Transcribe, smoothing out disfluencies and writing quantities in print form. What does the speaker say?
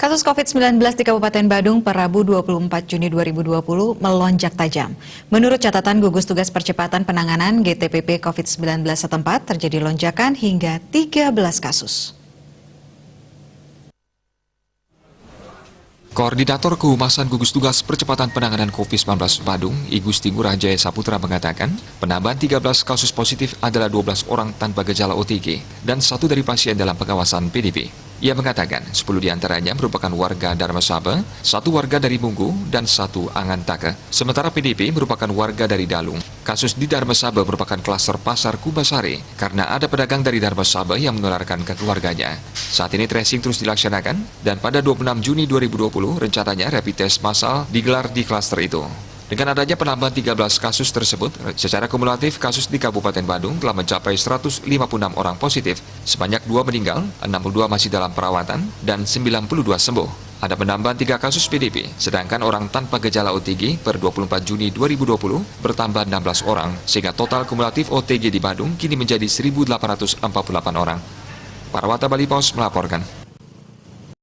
Kasus COVID-19 di Kabupaten Badung per Rabu 24 Juni 2020 melonjak tajam. Menurut catatan gugus tugas percepatan penanganan GTPP COVID-19 setempat, terjadi lonjakan hingga 13 kasus. Koordinator Kehumasan Gugus Tugas Percepatan Penanganan COVID-19 Badung, I Gusti Ngurah Jaya Saputra mengatakan, penambahan 13 kasus positif adalah 12 orang tanpa gejala OTG dan 1 dari pasien dalam pengawasan PDP. Ia mengatakan 10 diantaranya merupakan warga Darmasaba, 1 warga dari Munggu, dan 1 Angantaka. Sementara PDP merupakan warga dari Dalung. Kasus di Darmasaba merupakan klaster pasar Kubasari karena ada pedagang dari Darmasaba yang menularkan ke keluarganya. Saat ini tracing terus dilaksanakan dan pada 26 Juni 2020 rencananya rapid test massal digelar di klaster itu. Dengan adanya penambahan 13 kasus tersebut, secara kumulatif kasus di Kabupaten Badung telah mencapai 156 orang positif, sebanyak 2 meninggal, 62 masih dalam perawatan, dan 92 sembuh. Ada penambahan 3 kasus PDP, sedangkan orang tanpa gejala OTG per 24 Juni 2020 bertambah 16 orang, sehingga total kumulatif OTG di Badung kini menjadi 1.848 orang. Parwata Bali Pos melaporkan.